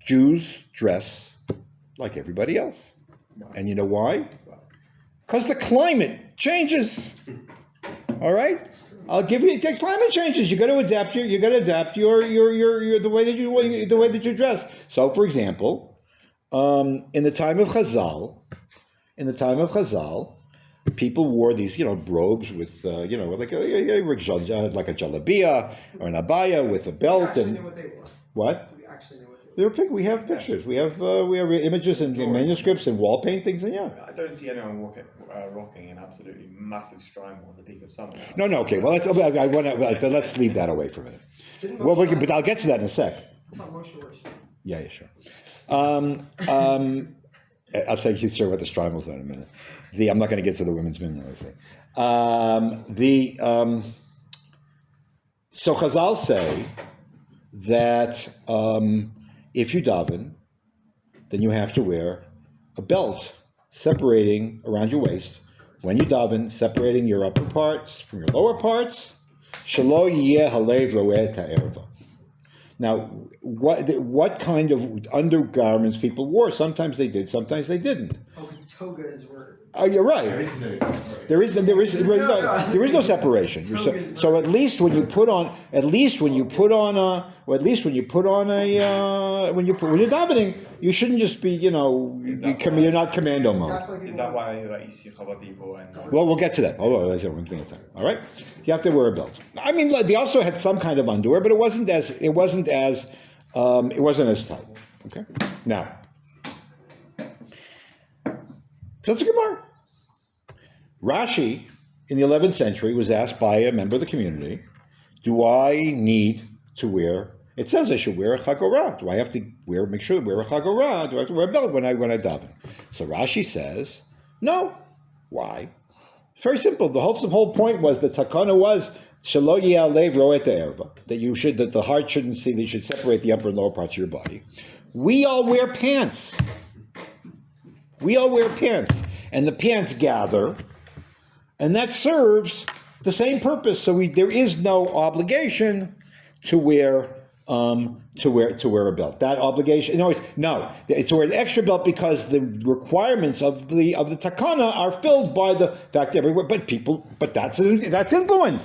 [SPEAKER 1] Jews dress like everybody else. And you know why? Because the climate changes. All right? I'll give you the climate changes. You got to adapt your the way that you dress. So, for example, in the time of Chazal, people wore these, robes with, like a jalabia or an abaya with a belt.
[SPEAKER 5] We actually knew what they were.
[SPEAKER 1] What?
[SPEAKER 5] We actually knew what they were.
[SPEAKER 1] We have pictures. We have images and manuscripts and wall paintings, and yeah.
[SPEAKER 2] I don't see anyone rocking an absolutely massive shtreimel on the peak of summer.
[SPEAKER 1] No. Okay. Well, let's leave that away for a minute. But I'll get to that in a sec. Yeah, sure. I'll tell you, sir, what the shtreimels are in a minute. I'm not going to get to the women's minyan thing. So Chazal say that if you daven, then you have to wear a belt separating around your waist. When you daven, separating your upper parts from your lower parts. Shelo yeh halev roeh ta'erva. Now, what kind of undergarments people wore? Sometimes they did, sometimes they didn't.
[SPEAKER 5] Oh, because togas were.
[SPEAKER 1] Oh, you're right. There is no separation. So at least when you're davening, you shouldn't just be, you're not commando mode.
[SPEAKER 2] Is that why you see Chabad people and?
[SPEAKER 1] Well, we'll get to that. All right, you have to wear a belt. I mean, they also had some kind of underwear, but it wasn't as tight. Okay, now. So it's a Gemara. Rashi, in the 11th century, was asked by a member of the community, do I need to wear, it says I should wear a chagorah. Do I have to make sure to wear a chagorah? Do I have to wear a belt when I daven? So Rashi says, no. Why? It's very simple. The whole point was, the takana was, shelo yeh alev roeh ta'erva, that the heart shouldn't see, they should separate the upper and lower parts of your body. We all wear pants. And the pants gather, and that serves the same purpose. So there is no obligation to wear a belt. That obligation, it's to wear an extra belt because the requirements of the takana are filled by the fact everywhere. But that's influence.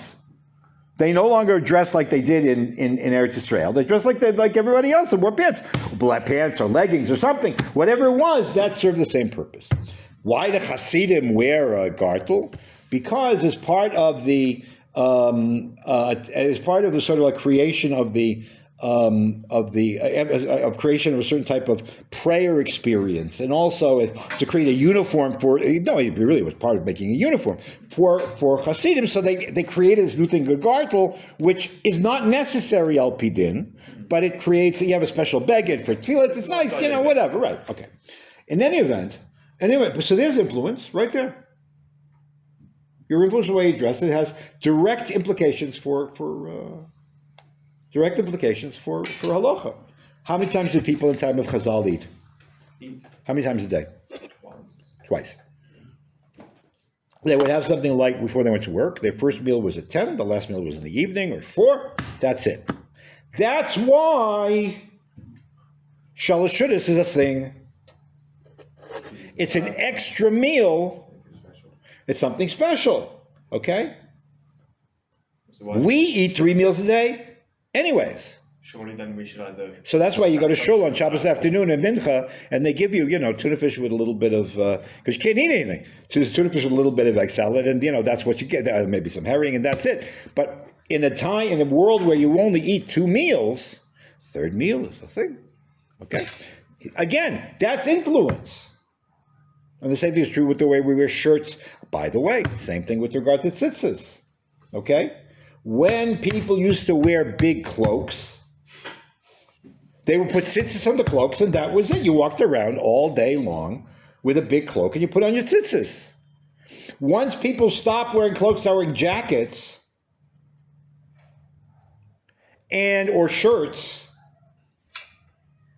[SPEAKER 1] They no longer dress like they did in Eretz Yisrael. They dress like everybody else and wore pants, black pants or leggings or something. Whatever it was, that served the same purpose. Why do Hasidim wear a gartel? Because as part of the sort of like creation of creation of a certain type of prayer experience, and also to create a uniform it really was part of making a uniform for Hasidim. So they created this new thing, a gartel, which is not necessary al pidin, but it creates. You have a special beged for tefillah. It's nice, whatever. Right? Okay. In any event, so there's influence right there. Your influence, the way you dress, it has direct implications for halacha. How many times did people in time of Chazal eat? How many times a day? Twice. They would have something like, before they went to work, their first meal was at 10, the last meal was in the evening, or 4. That's it. That's why Shalosh Shudas is a thing. It's an extra meal. It's something special. Okay? We eat 3 meals a day anyways.
[SPEAKER 2] Surely then we should either...
[SPEAKER 1] So that's why you go to shul on Shabbos afternoon and mincha, and they give you, tuna fish with a little bit of, because you can't eat anything. So tuna fish with a little bit of salad, and that's what you get. Maybe some herring, and that's it. But in a world where you only eat 2 meals, third meal is a thing. Okay? Again, that's influence. And the same thing is true with the way we wear shirts. By the way, same thing with regard to tzitzis. Okay? When people used to wear big cloaks, they would put tzitzis on the cloaks, and that was it. You walked around all day long with a big cloak, and you put on your tzitzis. Once people stopped wearing cloaks, started wearing jackets or shirts,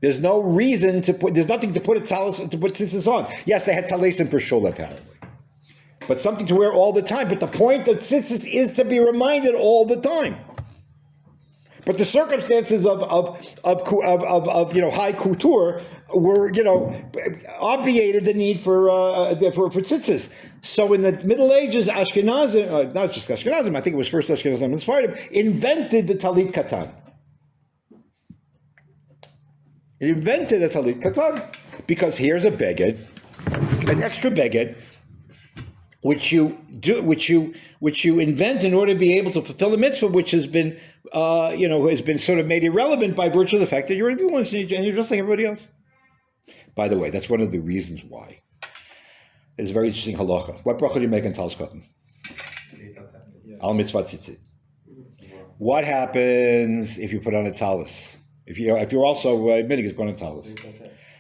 [SPEAKER 1] There's no reason to put. There's nothing to put tzitzis on. Yes, they had talesim for shul apparently, but something to wear all the time. But the point of tzitzis is to be reminded all the time. But the circumstances of high couture were obviated the need for tzitzis. So in the Middle Ages, Ashkenazim, not just Ashkenazim, I think it was first Ashkenazim and Sephardim, invented the talit katan. It invented a talit katan because here's a beged, an extra beged, which you invent in order to be able to fulfill the mitzvah, which has been sort of made irrelevant by virtue of the fact that you're influenced and you're just like everybody else. By the way, that's one of the reasons why. It's a very interesting halacha. What bracha do you make on talis katan? Al mitzvah tzitzit. What happens if you put on a talis? If you're also minig, put on a talis.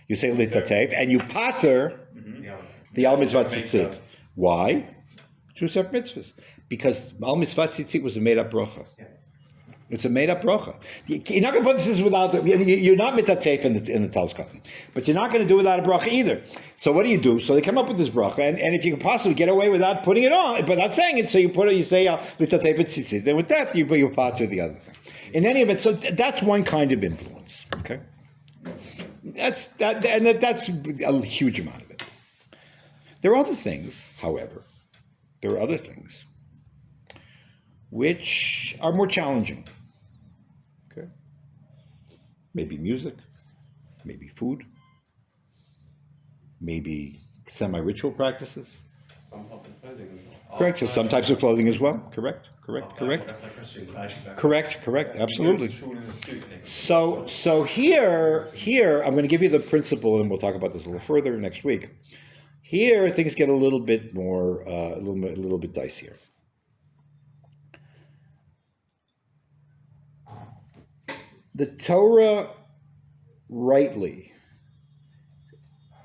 [SPEAKER 1] You say litatef and you pater the al mitzvah tzitzit. Why? Two separate mitzvahs. Because al mitzvah tzitzit was a made-up bracha. It's a made-up bracha. You're not going to put this without. You're not mitatef in the talis katan, but you're not going to do it without a bracha either. So what do? So they come up with this bracha, and if you can possibly get away without putting it on, but not saying it, so you put it. You say mitatef tzitzit. Then with that, you pater the other thing. In any event, so that's one kind of influence. Okay, that's a huge amount of it. There are other things, however, which are more challenging. Okay? Maybe music, maybe food, maybe semi-ritual practices.
[SPEAKER 3] Some parts of clothing as well.
[SPEAKER 1] Correct, some types of clothing as well. Correct.
[SPEAKER 3] That's like Christian flag.
[SPEAKER 1] Correct, absolutely. So here, I'm going to give you the principle, and we'll talk about this a little further next week. Here, things get a little bit more, a little bit dicier. The Torah, rightly,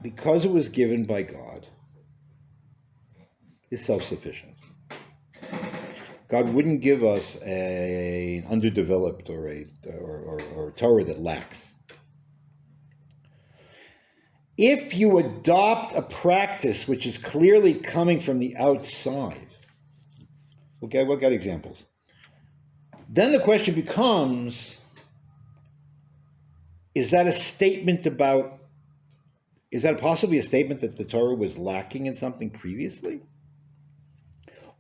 [SPEAKER 1] because it was given by God, is self-sufficient. God wouldn't give us an underdeveloped or a Torah that lacks. If you adopt a practice which is clearly coming from the outside, we'll get examples. Then the question becomes, is that possibly a statement that the Torah was lacking in something previously?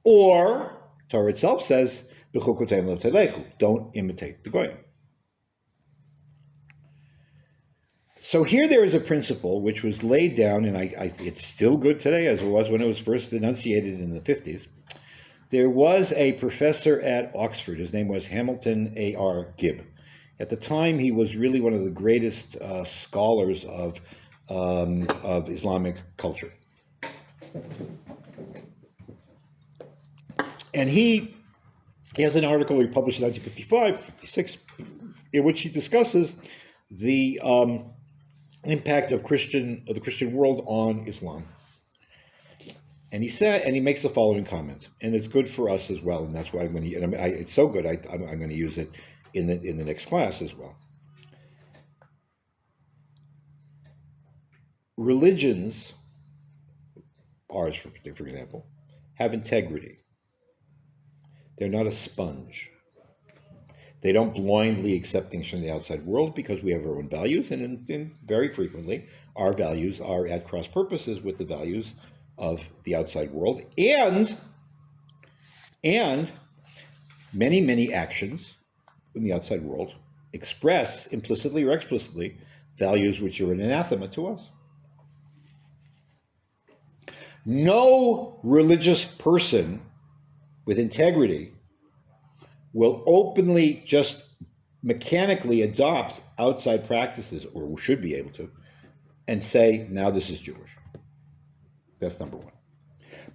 [SPEAKER 1] Or, Torah itself says, don't imitate the goyim. So here there is a principle which was laid down, and it's still good today as it was when it was first enunciated in the 50s. There was a professor at Oxford. His name was Hamilton A.R. Gibb. At the time, he was really one of the greatest scholars of Islamic culture. And he has an article he published in 1955, 56, in which he discusses the impact of the Christian world on Islam. And he makes the following comment, and it's good for us as well, and that's why it's so good, I'm going to use it in the next class as well. Religions, ours for example, have integrity. They're not a sponge. They don't blindly accept things from the outside world because we have our own values, and very frequently our values are at cross purposes with the values of the outside world, and many, many actions in the outside world express implicitly or explicitly values which are an anathema to us. No religious person with integrity will openly, just mechanically adopt outside practices, or should be able to, and say, now this is Jewish. That's number one.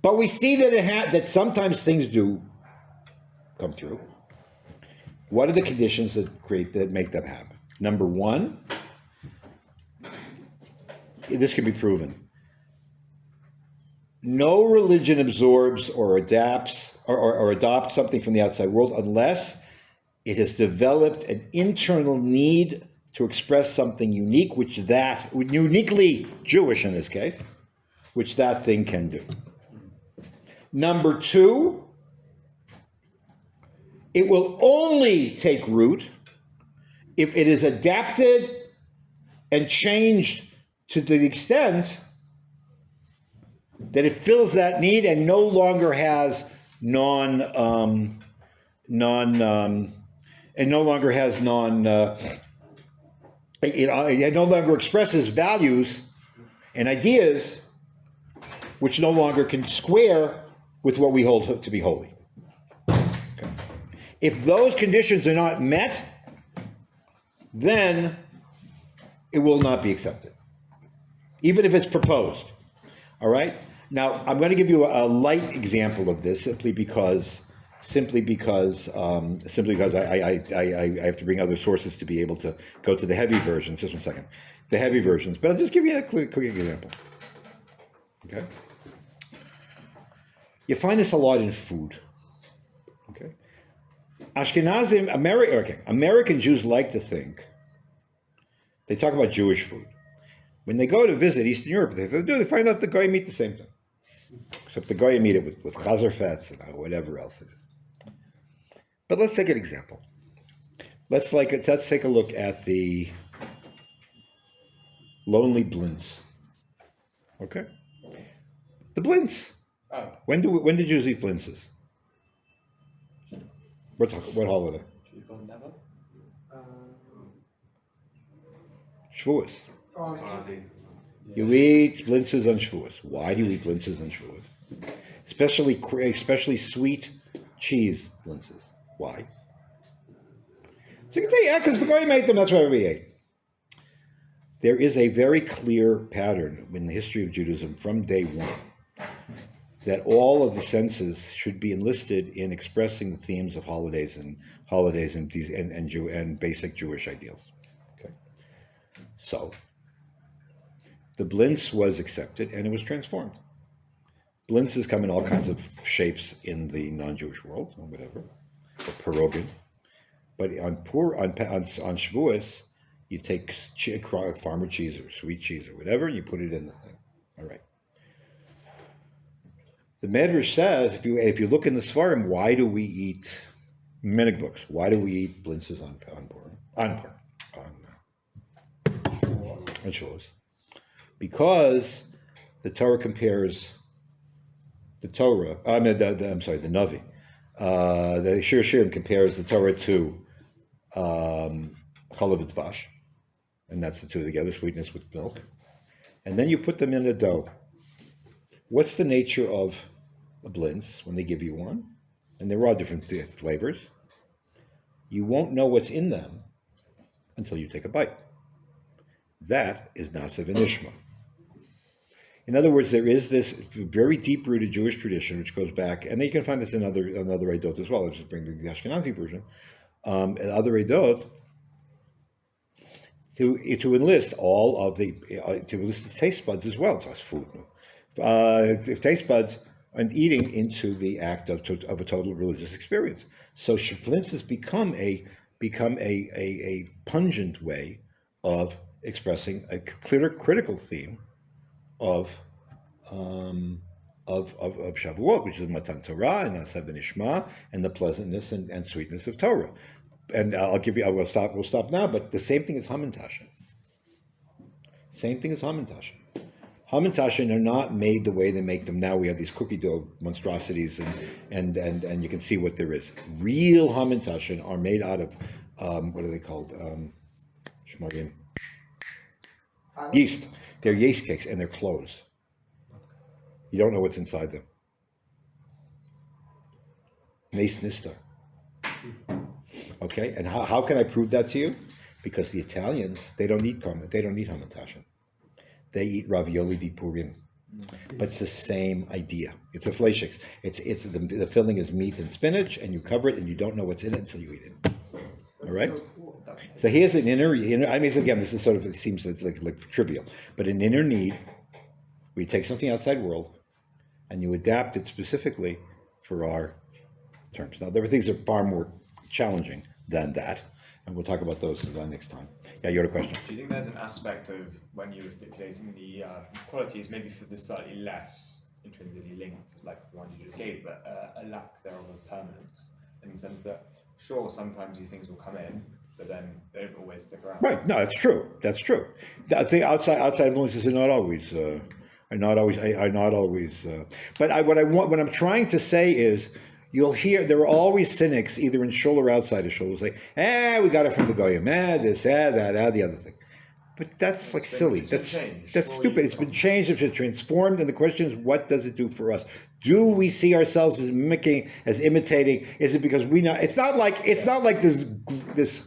[SPEAKER 1] But we see that that sometimes things do come through. What are the conditions that make them happen? Number one, this can be proven. No religion absorbs or adapts or adopts something from the outside world unless it has developed an internal need to express something unique, uniquely Jewish in this case, which that thing can do. Number two, it will only take root if it is adapted and changed to the extent that it fills that need and no longer has it no longer expresses values and ideas which no longer can square with what we hold to be holy. Okay. If those conditions are not met, then it will not be accepted, even if it's proposed. All right? Now, I'm going to give you a light example of this simply because I have to bring other sources to be able to go to the heavy versions. Just one second. The heavy versions. But I'll just give you a quick example. Okay? You find this a lot in food. Okay? American Jews like to think, they talk about Jewish food. When they go to visit Eastern Europe, they find out the goyim eat the same thing. Except the goyim eat it with chazer fats and whatever else it is. But let's take an example. Let's take a look at the lonely Blintzes. Okay? The Blintzes.
[SPEAKER 2] Oh,
[SPEAKER 1] When did Jews eat Blintzes? What holiday?
[SPEAKER 2] she's gone never.
[SPEAKER 1] Shavuot.
[SPEAKER 5] Oh,
[SPEAKER 1] You eat Blintzes on Shavuot. Why do you eat Blintzes on Shavuot? Especially sweet cheese Blintzes. Why? So you can say, yeah, because the goyim ate them, that's why we ate. There is a very clear pattern in the history of Judaism from day one that all of the senses should be enlisted in expressing the themes of holidays and basic Jewish ideals. Okay, so the Blintzes was accepted and it was transformed. Blintzes come in all kinds of shapes in the non-Jewish world, or whatever, or pierogim. But on Shavuos, you take farmer cheese or sweet cheese or whatever, and you put it in the thing. All right. The Medrash says, if you look in the Sfarim, why do we eat minig books? Why do we eat Blintzes on Shavuos? Because the Torah compares the Navi. The Shir Shirim compares the Torah to chalav and dvash, and that's the two together, sweetness with milk. And then you put them in a dough. What's the nature of a blintz when they give you one? And they're all different flavors. You won't know what's in them until you take a bite. That is Nasav and Ishma. In other words, there is this very deep-rooted Jewish tradition which goes back, and you can find this in other Eidot as well. I'll just bring the Ashkenazi version. Other Eidot, to enlist all of the taste buds as well. So it's food. If taste buds and eating into the act of a total religious experience. So Blintzes become a pungent way of expressing a clear critical theme of Shavuot, which is Matan Torah and Nasav Nishma, and the pleasantness and sweetness of Torah. And we'll stop now, but the same thing is Hamantashen. Hamantashen are not made the way they make them now. We have these cookie dough monstrosities, and you can see what there is. Real Hamantashen are made out of, what are they called? Yeast. They're yeast cakes, and they're closed. You don't know what's inside them. Nes Nistar. Okay, and how can I prove that to you? Because the Italians, they don't eat Hamantashen. They eat ravioli di Purim. But it's the same idea. It's a fleishik. The filling is meat and spinach, and you cover it, and you don't know what's in it until you eat it. All right?
[SPEAKER 5] So cool.
[SPEAKER 1] So here's an inner. I mean, again, this is sort of, it seems like trivial, but an inner need where you take something outside world and you adapt it specifically for our terms. Now, there are things that are far more challenging than that, And we'll talk about those next time. Yeah, you had a question.
[SPEAKER 2] Do you think there's an aspect of when you were stipulating the qualities, maybe for the slightly less intrinsically linked, like the one you just gave, but a lack thereof of permanence, in the sense that, sure, sometimes these things will come in, but then they don't always stick around.
[SPEAKER 1] Right. No, that's true. That's true. I think outside influences are not always. But what I'm trying to say is, you'll hear there are always cynics, either in shul or outside of shul, who say, we got it from the goyim, this, that, the other thing. But that's like silly. That's stupid. It's been changed. It's been transformed. And the question is, what does it do for us? Do we see ourselves as mimicking, as imitating? Is it because we know? It's not like this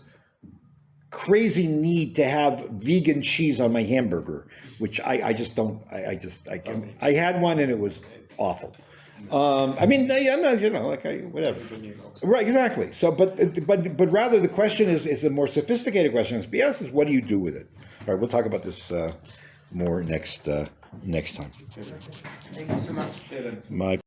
[SPEAKER 1] crazy need to have vegan cheese on my hamburger, which I just don't. I had one and it was awful. I'm not, whatever. Right, exactly. So, but rather the question is a more sophisticated question. Is what do you do with it? All right, we'll talk about this more next time.
[SPEAKER 4] Thank you so much.
[SPEAKER 1] My